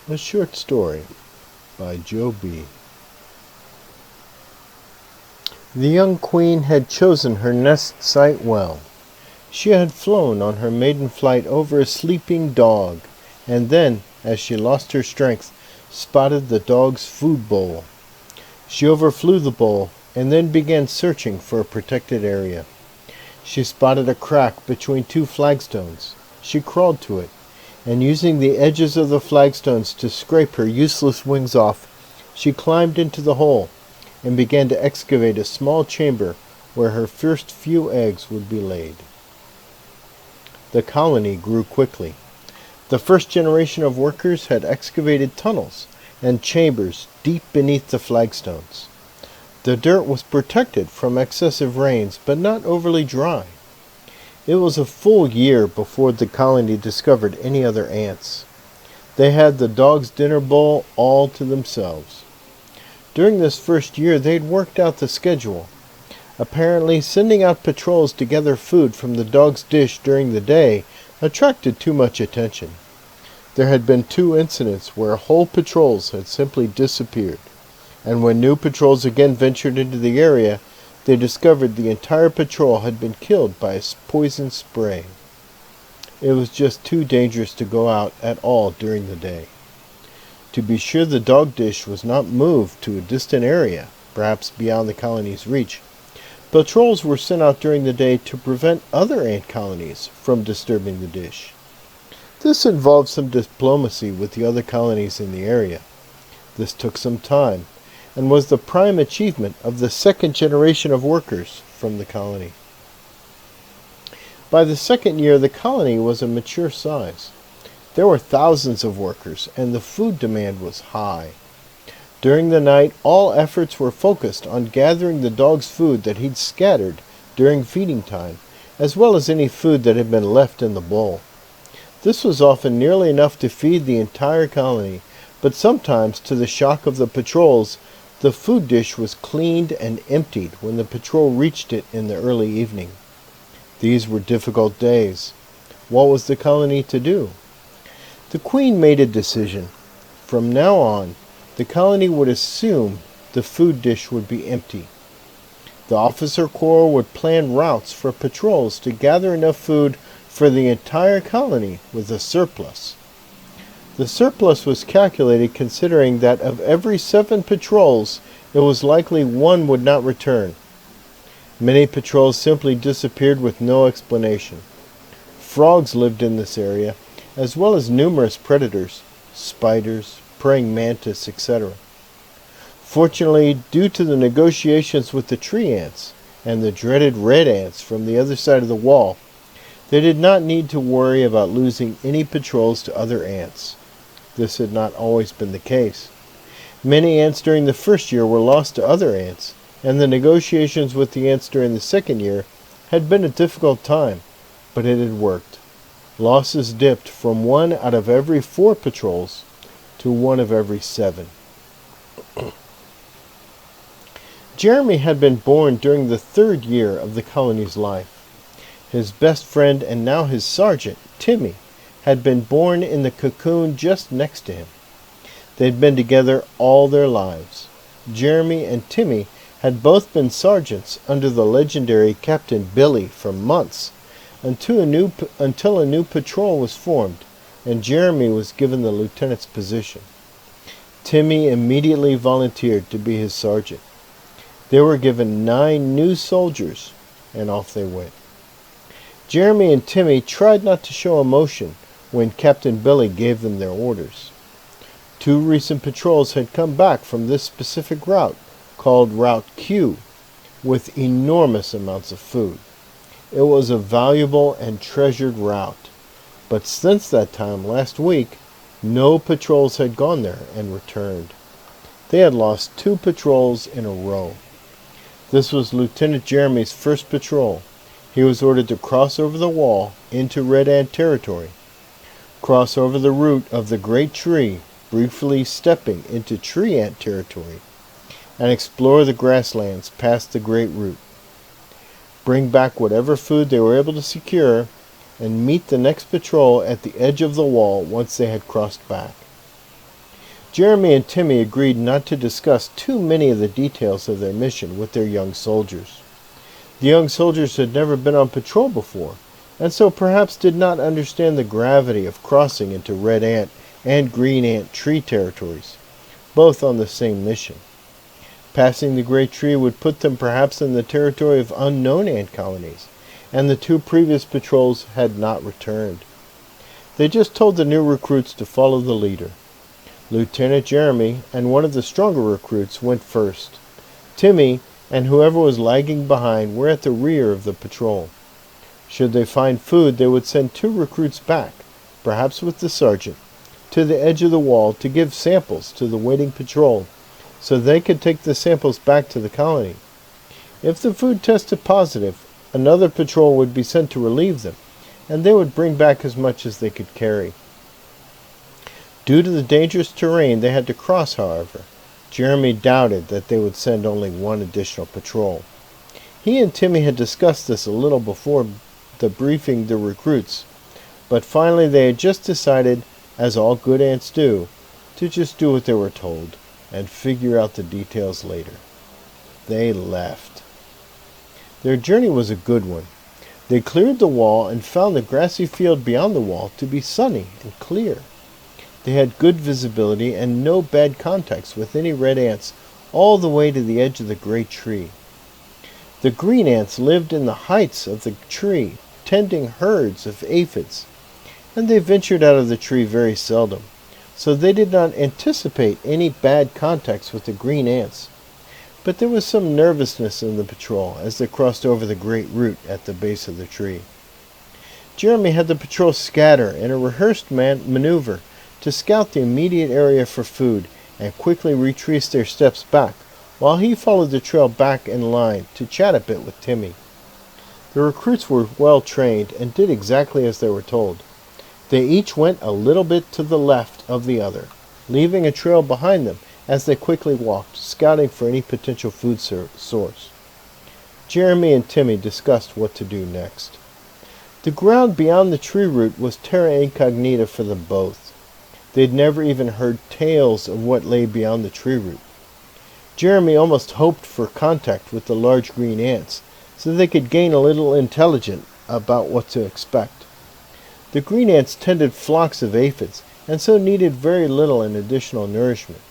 A short story by Joe B. The young queen had chosen her nest site well. She had flown on her maiden flight over a sleeping dog, and then, as she lost her strength, spotted the dog's food bowl. She overflew the bowl, and then began searching for a protected area. She spotted a crack between two flagstones. She crawled to it, and using the edges of the flagstones to scrape her useless wings off, she climbed into the hole and began to excavate a small chamber where her first few eggs would be laid. The colony grew quickly. The first generation of workers had excavated tunnels and chambers deep beneath the flagstones. The dirt was protected from excessive rains, but not overly dry. It was a full year before the colony discovered any other ants. They had the dog's dinner bowl all to themselves. During this first year, they'd worked out the schedule. Apparently, sending out patrols to gather food from the dog's dish during the day attracted too much attention. There had been 2 incidents where whole patrols had simply disappeared, and when new patrols again ventured into the area, they discovered the entire patrol had been killed by a poison spray. It was just too dangerous to go out at all during the day. To be sure the dog dish was not moved to a distant area, perhaps beyond the colony's reach, patrols were sent out during the day to prevent other ant colonies from disturbing the dish. This involved some diplomacy with the other colonies in the area. This took some time, and was the prime achievement of the second generation of workers from the colony. By the second year, the colony was a mature size. There were thousands of workers, and the food demand was high. During the night, all efforts were focused on gathering the dog's food that he'd scattered during feeding time, as well as any food that had been left in the bowl. This was often nearly enough to feed the entire colony, but sometimes, to the shock of the patrols, the food dish was cleaned and emptied when the patrol reached it in the early evening. These were difficult days. What was the colony to do? The queen made a decision. From now on, the colony would assume the food dish would be empty. The officer corps would plan routes for patrols to gather enough food for the entire colony with a surplus. The surplus was calculated considering that of every 7 patrols, it was likely 1 would not return. Many patrols simply disappeared with no explanation. Frogs lived in this area, as well as numerous predators, spiders, praying mantis, etc. Fortunately, due to the negotiations with the tree ants and the dreaded red ants from the other side of the wall, they did not need to worry about losing any patrols to other ants. This had not always been the case. Many ants during the first year were lost to other ants, and the negotiations with the ants during the second year had been a difficult time, but it had worked. Losses dipped from 1 out of every 4 patrols to 1 of every 7. Jeremy had been born during the 3rd year of the colony's life. His best friend and now his sergeant, Timmy, had been born in the cocoon just next to him. They'd been together all their lives. Jeremy and Timmy had both been sergeants under the legendary Captain Billy for months, until a new patrol was formed, and Jeremy was given the lieutenant's position. Timmy immediately volunteered to be his sergeant. They were given 9 new soldiers, and off they went. Jeremy and Timmy tried not to show emotion when Captain Billy gave them their orders. 2 recent patrols had come back from this specific route, called Route Q, with enormous amounts of food. It was a valuable and treasured route, but since that time last week, no patrols had gone there and returned. They had lost 2 patrols in a row. This was Lieutenant Jeremy's first patrol. He was ordered to cross over the wall into Red Ant territory, cross over the root of the great tree, briefly stepping into Tree Ant territory, and explore the grasslands past the great root. Bring back whatever food they were able to secure, and meet the next patrol at the edge of the wall once they had crossed back. Jeremy and Timmy agreed not to discuss too many of the details of their mission with their young soldiers. The young soldiers had never been on patrol before, and so perhaps did not understand the gravity of crossing into red ant and green ant tree territories, both on the same mission. Passing the great tree would put them perhaps in the territory of unknown ant colonies, and the two previous patrols had not returned. They just told the new recruits to follow the leader. Lieutenant Jeremy and one of the stronger recruits went first. Timmy and whoever was lagging behind were at the rear of the patrol. Should they find food, they would send two recruits back, perhaps with the sergeant, to the edge of the wall to give samples to the waiting patrol, so they could take the samples back to the colony. If the food tested positive, another patrol would be sent to relieve them, and they would bring back as much as they could carry. Due to the dangerous terrain they had to cross, however, Jeremy doubted that they would send only one additional patrol. He and Timmy had discussed this a little before the briefing the recruits, but finally they had just decided, as all good ants do, to just do what they were told and figure out the details later. They left. Their journey was a good one. They cleared the wall and found the grassy field beyond the wall to be sunny and clear. They had good visibility and no bad contacts with any red ants all the way to the edge of the great tree. The green ants lived in the heights of the tree, tending herds of aphids, and they ventured out of the tree very seldom, so they did not anticipate any bad contacts with the green ants. But there was some nervousness in the patrol as they crossed over the great root at the base of the tree. Jeremy had the patrol scatter in a rehearsed maneuver to scout the immediate area for food and quickly retrace their steps back, while he followed the trail back in line to chat a bit with Timmy. The recruits were well trained and did exactly as they were told. They each went a little bit to the left of the other, leaving a trail behind them as they quickly walked, scouting for any potential food source. Jeremy and Timmy discussed what to do next. The ground beyond the tree root was terra incognita for them both. They'd never even heard tales of what lay beyond the tree root. Jeremy almost hoped for contact with the large green ants, so they could gain a little intelligence about what to expect. The green ants tended flocks of aphids, and so needed very little in additional nourishment.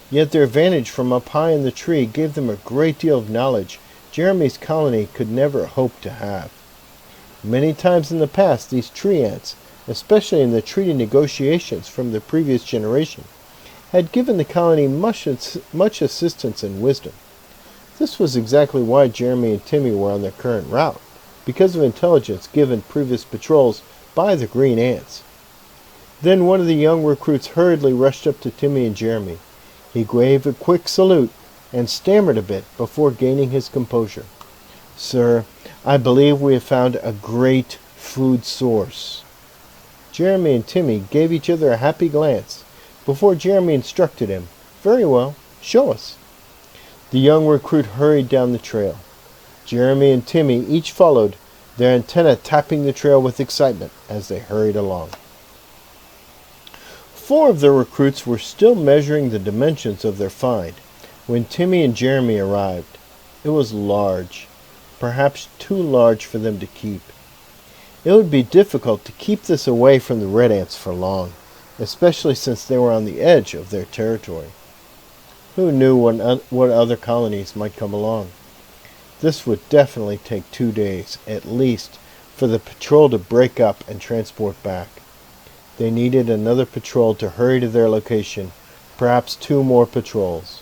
Yet their vantage from up high in the tree gave them a great deal of knowledge Jeremy's colony could never hope to have. Many times in the past, these tree ants, especially in the treaty negotiations from the previous generation, had given the colony much assistance and wisdom. This was exactly why Jeremy and Timmy were on their current route, because of intelligence given previous patrols by the green ants. Then one of the young recruits hurriedly rushed up to Timmy and Jeremy. He gave a quick salute and stammered a bit before gaining his composure. "Sir, I believe we have found a great food source." Jeremy and Timmy gave each other a happy glance before Jeremy instructed him, "Very well, show us." The young recruit hurried down the trail. Jeremy and Timmy each followed, their antennae tapping the trail with excitement as they hurried along. 4 of the recruits were still measuring the dimensions of their find when Timmy and Jeremy arrived. It was large, perhaps too large for them to keep. It would be difficult to keep this away from the red ants for long, especially since they were on the edge of their territory. Who knew what other colonies might come along? This would definitely take 2 days, at least, for the patrol to break up and transport back. They needed another patrol to hurry to their location, perhaps 2 more patrols.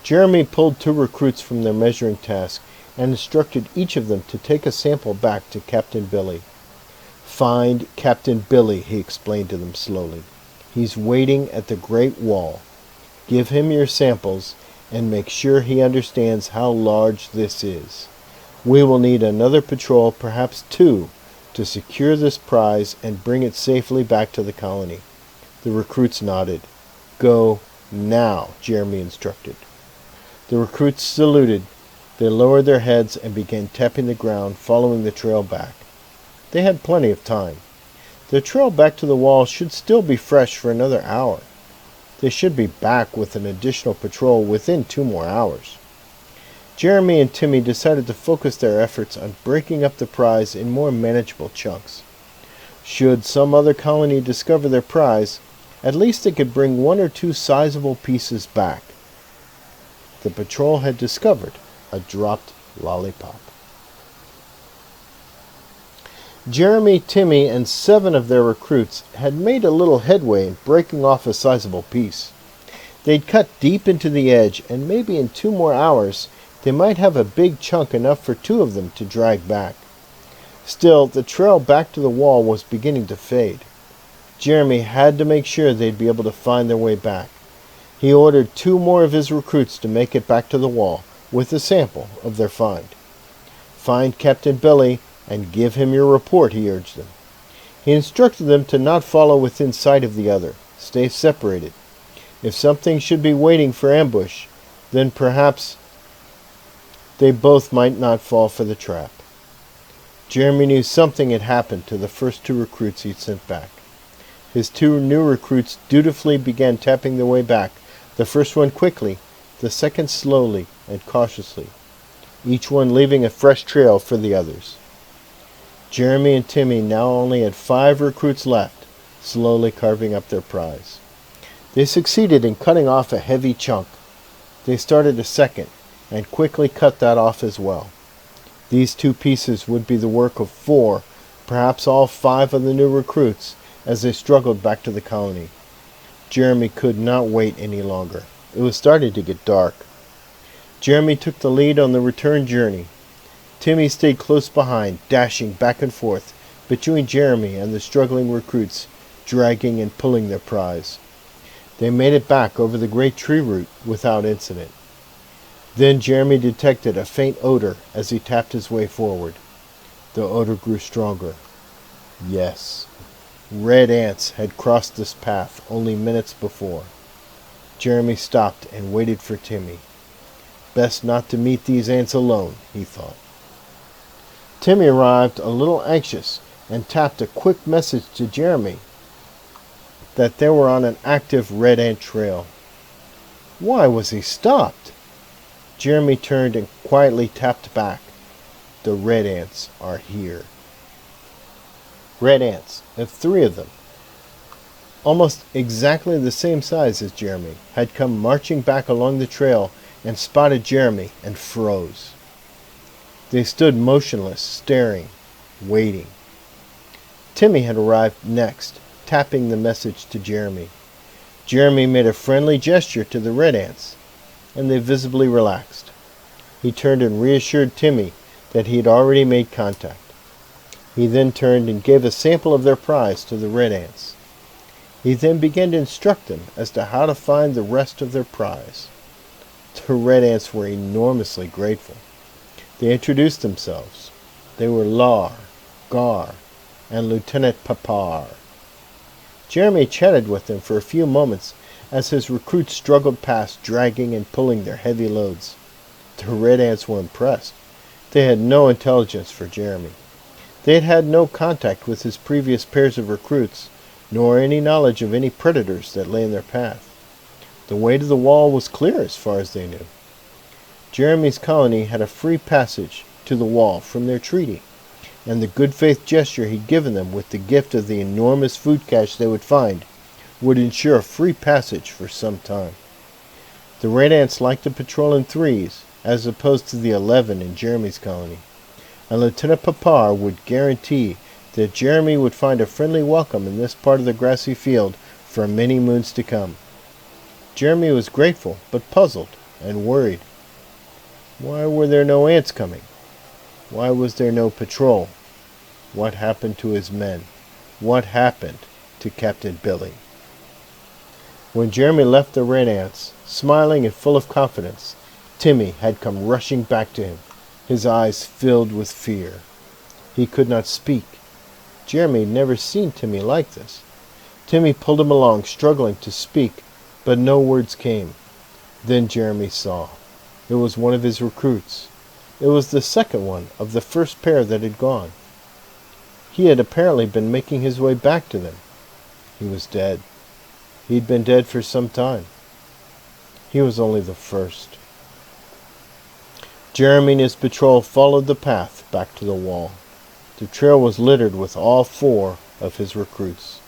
Jeremy pulled 2 recruits from their measuring task and instructed each of them to take a sample back to Captain Billy. "Find Captain Billy," he explained to them slowly. "He's waiting at the Great Wall. Give him your samples and make sure he understands how large this is. We will need another patrol, perhaps 2, to secure this prize and bring it safely back to the colony." The recruits nodded. "Go now," Jeremy instructed. The recruits saluted. They lowered their heads and began tapping the ground, following the trail back. They had plenty of time. The trail back to the wall should still be fresh for another hour. They should be back with an additional patrol within 2 more hours. Jeremy and Timmy decided to focus their efforts on breaking up the prize in more manageable chunks. Should some other colony discover their prize, at least they could bring 1 or 2 sizable pieces back. The patrol had discovered a dropped lollipop. Jeremy, Timmy, and 7 of their recruits had made a little headway in breaking off a sizable piece. They'd cut deep into the edge, and maybe in 2 more hours they might have a big chunk enough for 2 of them to drag back. Still, the trail back to the wall was beginning to fade. Jeremy had to make sure they'd be able to find their way back. He ordered 2 more of his recruits to make it back to the wall with a sample of their find. "Find Captain Billy and give him your report," he urged them. He instructed them to not follow within sight of the other. Stay separated. If something should be waiting for ambush, then perhaps they both might not fall for the trap. Jeremy knew something had happened to the first 2 recruits he'd sent back. His 2 new recruits dutifully began tapping their way back, the first one quickly, the second slowly and cautiously, each one leaving a fresh trail for the others. Jeremy and Timmy now only had 5 recruits left, slowly carving up their prize. They succeeded in cutting off a heavy chunk. They started a second, and quickly cut that off as well. These 2 pieces would be the work of 4, perhaps all 5 of the new recruits, as they struggled back to the colony. Jeremy could not wait any longer. It was starting to get dark. Jeremy took the lead on the return journey. Timmy stayed close behind, dashing back and forth between Jeremy and the struggling recruits, dragging and pulling their prize. They made it back over the great tree root without incident. Then Jeremy detected a faint odor as he tapped his way forward. The odor grew stronger. Yes, red ants had crossed this path only minutes before. Jeremy stopped and waited for Timmy. Best not to meet these ants alone, he thought. Timmy arrived a little anxious and tapped a quick message to Jeremy that they were on an active red ant trail. Why was he stopped? Jeremy turned and quietly tapped back. The red ants are here. Red ants, 3 of them, almost exactly the same size as Jeremy, had come marching back along the trail and spotted Jeremy and froze. They stood motionless, staring, waiting. Timmy had arrived next, tapping the message to Jeremy. Jeremy made a friendly gesture to the red ants, and they visibly relaxed. He turned and reassured Timmy that he had already made contact. He then turned and gave a sample of their prize to the red ants. He then began to instruct them as to how to find the rest of their prize. The red ants were enormously grateful. They introduced themselves. They were Lar, Gar, and Lieutenant Papar. Jeremy chatted with them for a few moments as his recruits struggled past, dragging and pulling their heavy loads. The red ants were impressed. They had no intelligence for Jeremy. They had had no contact with his previous pairs of recruits, nor any knowledge of any predators that lay in their path. The way to the wall was clear as far as they knew. Jeremy's colony had a free passage to the wall from their treaty, and the good faith gesture he'd given them with the gift of the enormous food cache they would find would ensure a free passage for some time. The red ants liked to patrol in 3s, as opposed to the 11 in Jeremy's colony, and Lieutenant Papar would guarantee that Jeremy would find a friendly welcome in this part of the grassy field for many moons to come. Jeremy was grateful, but puzzled and worried. Why were there no ants coming? Why was there no patrol? What happened to his men? What happened to Captain Billy? When Jeremy left the red ants, smiling and full of confidence, Timmy had come rushing back to him, his eyes filled with fear. He could not speak. Jeremy had never seen Timmy like this. Timmy pulled him along, struggling to speak, but no words came. Then Jeremy saw. It was one of his recruits. It was the second one of the first pair that had gone. He had apparently been making his way back to them. He was dead. He'd been dead for some time. He was only the first. Jeremy and his patrol followed the path back to the wall. The trail was littered with all 4 of his recruits.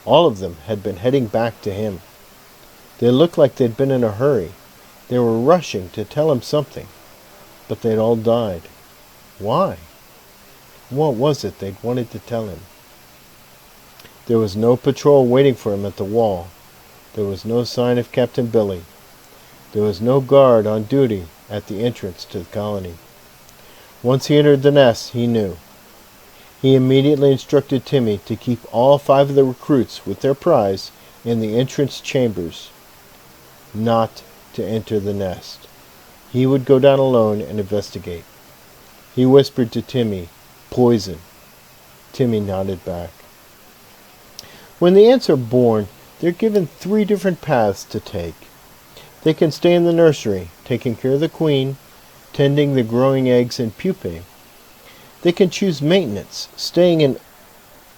All of them had been heading back to him. They looked like they'd been in a hurry. They were rushing to tell him something, but they'd all died. Why? What was it they'd wanted to tell him? There was no patrol waiting for him at the wall. There was no sign of Captain Billy. There was no guard on duty at the entrance to the colony. Once he entered the nest, he knew. He immediately instructed Timmy to keep all 5 of the recruits with their prize in the entrance chambers, not to enter the nest. He would go down alone and investigate. He whispered to Timmy, "Poison." Timmy nodded back. When the ants are born, they're given 3 different paths to take. They can stay in the nursery, taking care of the queen, tending the growing eggs and pupae. They can choose maintenance, staying in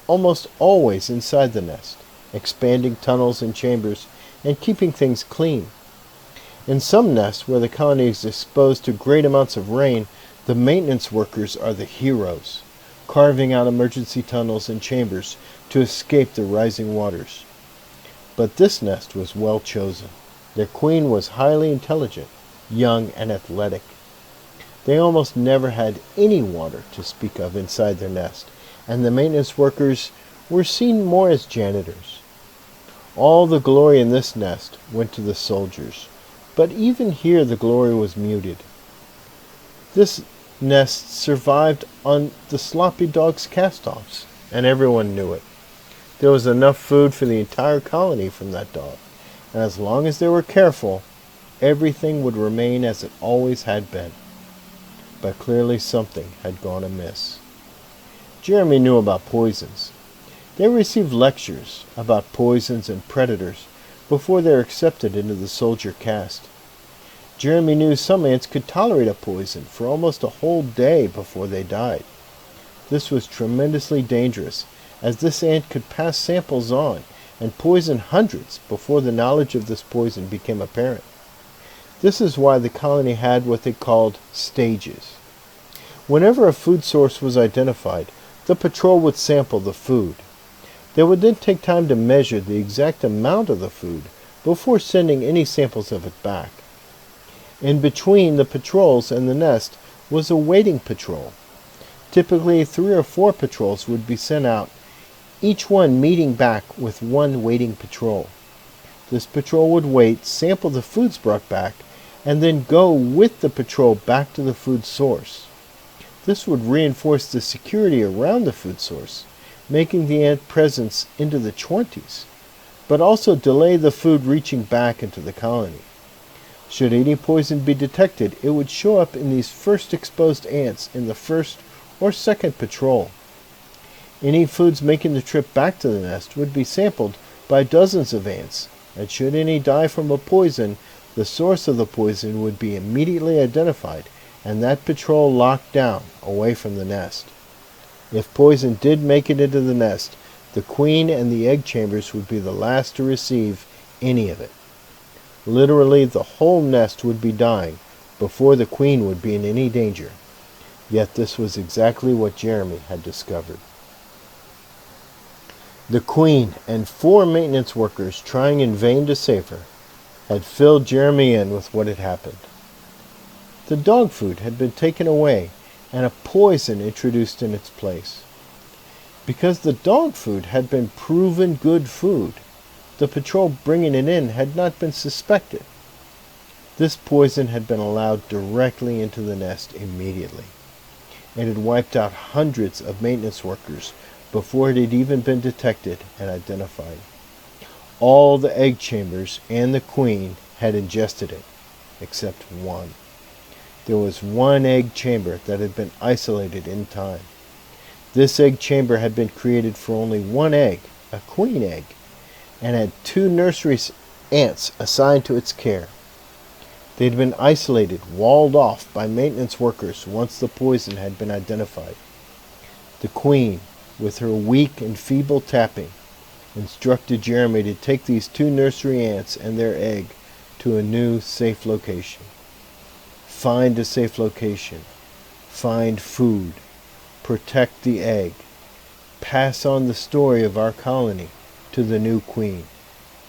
almost always inside the nest, expanding tunnels and chambers, and keeping things clean. In some nests where the colony is exposed to great amounts of rain, the maintenance workers are the heroes, carving out emergency tunnels and chambers to escape the rising waters. But this nest was well chosen. Their queen was highly intelligent, young and athletic. They almost never had any water to speak of inside their nest, and the maintenance workers were seen more as janitors. All the glory in this nest went to the soldiers, but even here the glory was muted. This nest survived on the sloppy dog's cast-offs, and everyone knew it. There was enough food for the entire colony from that dog, and as long as they were careful, everything would remain as it always had been. But clearly something had gone amiss. Jeremy knew about poisons. They received lectures about poisons and predators before they were accepted into the soldier caste. Jeremy knew some ants could tolerate a poison for almost a whole day before they died. This was tremendously dangerous, as this ant could pass samples on and poison hundreds before the knowledge of this poison became apparent. This is why the colony had what they called stages. Whenever a food source was identified, the patrol would sample the food. They would then take time to measure the exact amount of the food before sending any samples of it back. In between the patrols and the nest was a waiting patrol. Typically 3 or 4 patrols would be sent out, each one meeting back with one waiting patrol. This patrol would wait, sample the foods brought back, and then go with the patrol back to the food source. This would reinforce the security around the food source, making the ant presence into the 20s, but also delay the food reaching back into the colony. Should any poison be detected, it would show up in these first exposed ants in the first or second patrol. Any foods making the trip back to the nest would be sampled by dozens of ants, and should any die from a poison, the source of the poison would be immediately identified and that patrol locked down away from the nest. If poison did make it into the nest, the queen and the egg chambers would be the last to receive any of it. Literally, the whole nest would be dying before the queen would be in any danger. Yet this was exactly what Jeremy had discovered. The queen and 4 maintenance workers, trying in vain to save her, had filled Jeremy in with what had happened. The dog food had been taken away and a poison introduced in its place. Because the dog food had been proven good food, the patrol bringing it in had not been suspected. This poison had been allowed directly into the nest immediately. It had wiped out hundreds of maintenance workers before it had even been detected and identified. All the egg chambers and the queen had ingested it, except one. There was one egg chamber that had been isolated in time. This egg chamber had been created for only one egg, a queen egg, and had 2 nursery ants assigned to its care. They had been isolated, walled off by maintenance workers once the poison had been identified. The queen, with her weak and feeble tapping, instructed Jeremy to take these 2 nursery ants and their egg to a new safe location. Find a safe location. Find food. Protect the egg. Pass on the story of our colony to the new queen.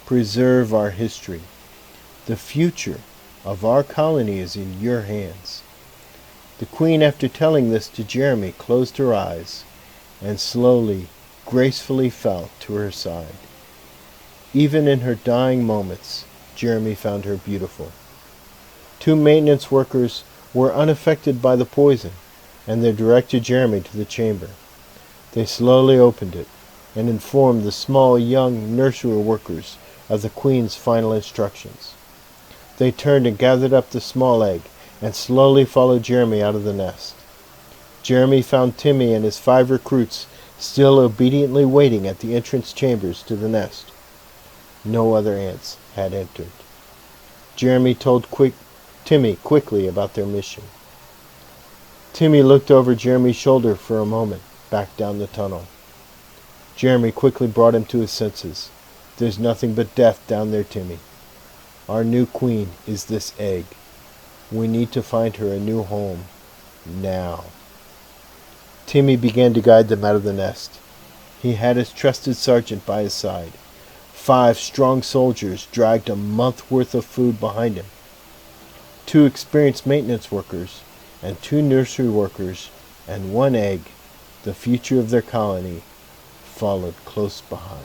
Preserve our history. The future of our colony is in your hands. The queen, after telling this to Jeremy, closed her eyes and slowly, gracefully fell to her side. Even in her dying moments, Jeremy found her beautiful. 2 maintenance workers were unaffected by the poison, and they directed Jeremy to the chamber. They slowly opened it and informed the small young nursery workers of the queen's final instructions. They turned and gathered up the small egg and slowly followed Jeremy out of the nest. Jeremy found Timmy and his 5 recruits still obediently waiting at the entrance chambers to the nest. No other ants had entered. Jeremy told Timmy quickly about their mission. Timmy looked over Jeremy's shoulder for a moment, back down the tunnel. Jeremy quickly brought him to his senses. There's nothing but death down there, Timmy. Our new queen is this egg. We need to find her a new home. Now. Timmy began to guide them out of the nest. He had his trusted sergeant by his side. 5 strong soldiers dragged a month's worth of food behind him. 2 experienced maintenance workers and 2 nursery workers and 1 egg, the future of their colony, followed close behind.